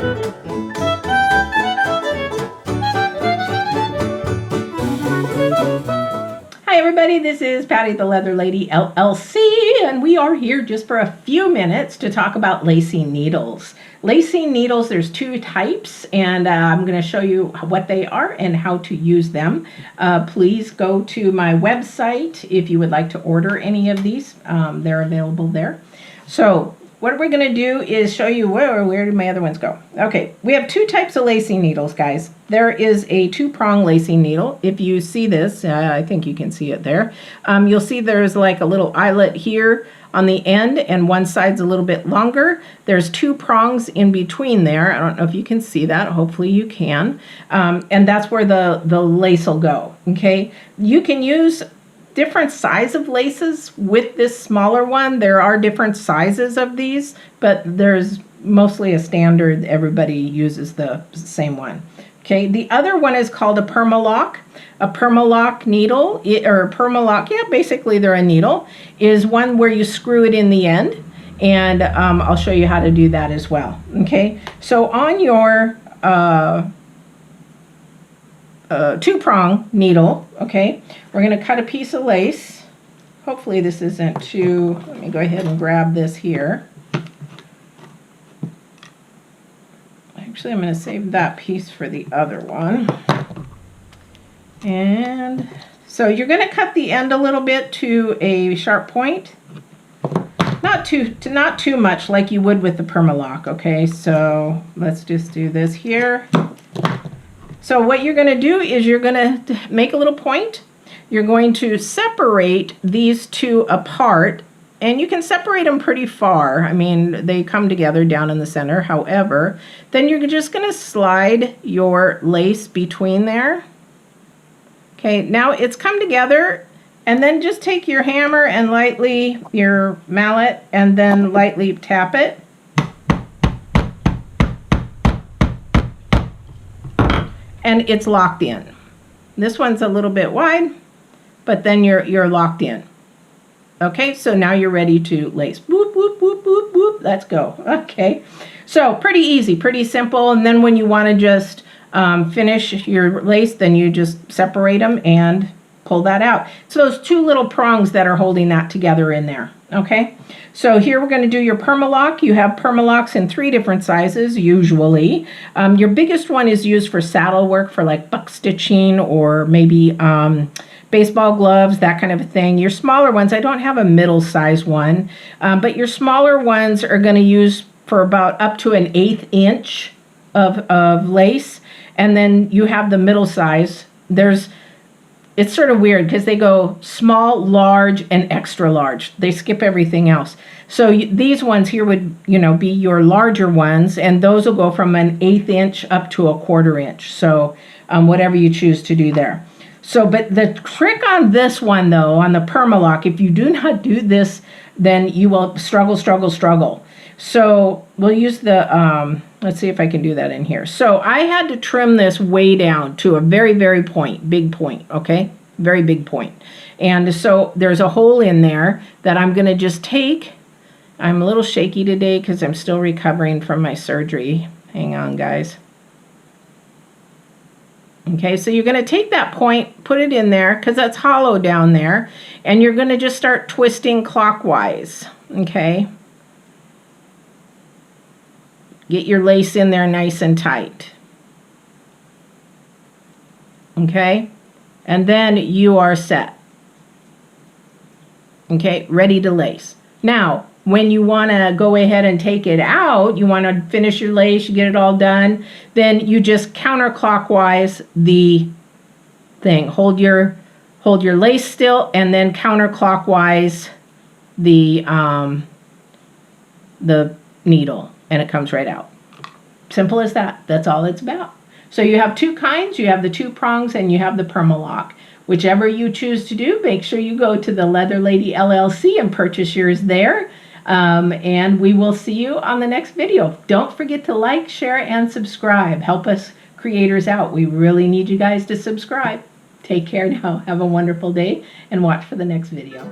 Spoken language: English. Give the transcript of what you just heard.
Hi everybody, this is Patty the Leather Lady LLC, and we are here just for a few minutes to talk about lacing needles. Lacing needles, there's two types, and I'm going to show you what they are and how to use them. Please go to my website if you would like to order any of these. They're available there. So what we're going to do is show you where did my other ones go? Okay, we have two types of lacing needles, guys. There is a two-prong lacing needle. If you see this, I think you can see it there. You'll see there's like a little eyelet here on the end, and one side's a little bit longer. There's two prongs in between there. I don't know if you can see that. Hopefully you can. And that's where the lace will go, okay? You can use different size of laces with this smaller one. There are different sizes of these, but there's mostly a standard. Everybody uses the same one. Okay, the other one is called a Perma-Lok. A Perma-Lok needle, or Perma-Lok, yeah, basically they're a needle, is one where you screw it in the end. And I'll show you how to do that as well. Okay, so on your two-prong needle, okay, we're going to cut a piece of lace. Hopefully this isn't too, let me go ahead and grab this here. Actually, I'm going to save that piece for the other one. And so you're going to cut the end a little bit to a sharp point. Not too much like you would with the Perma-Lok, okay? So let's just do this here. So what you're going to do is you're going to make a little point. You're going to separate these two apart, and you can separate them pretty far. I mean, they come together down in the center. However, then you're just going to slide your lace between there. Okay, now it's come together, and then just take your hammer and lightly, your mallet, and then lightly tap it. And it's locked in. This one's a little bit wide, but then you're locked in. Okay, so now you're ready to lace. Whoop, whoop, whoop, whoop, whoop. Let's go. Okay, so pretty easy, pretty simple. And then when you want to just finish your lace, then you just separate them and pull that out. So those two little prongs that are holding that together in there. Okay, so here we're going to do your Perma-Lok. You have Perma-Loks in 3 different sizes usually. Your biggest one is used for saddle work, for like buck stitching or maybe baseball gloves, that kind of a thing. Your smaller ones, I don't have a middle size one, but your smaller ones are going to use for about up to an 1/8 inch of lace. And then you have the middle size. It's sort of weird because they go small, large, and extra large. They skip everything else. So these ones here would, be your larger ones, and those will go from an 1/8 inch up to a 1/4 inch. So whatever you choose to do there. So, but the trick on this one, though, on the Perma-Lok, if you do not do this, then you will struggle. So we'll use the, let's see if I can do that in here. So I had to trim this way down to a very, very big point, okay? Very big point. And so there's a hole in there that I'm going to just take. I'm a little shaky today because I'm still recovering from my surgery. Hang on, guys. Okay, so you're going to take that point, put it in there because that's hollow down there, and you're going to just start twisting clockwise, okay? Get your lace in there nice and tight. Okay? And then you are set. Okay, ready to lace. Now, when you want to go ahead and take it out, you want to finish your lace, you get it all done, then you just counterclockwise the thing. Hold your lace still, and then counterclockwise the needle, and it comes right out. Simple as that. That's all it's about. So you have two kinds. You have the two prongs and you have the Perma-Lok. Whichever you choose to do, make sure you go to the Leather Lady LLC and purchase yours there. And we will see you on the next video. Don't forget to like, share, and subscribe. Help us creators out. We really need you guys to subscribe. Take care now. Have a wonderful day and watch for the next video.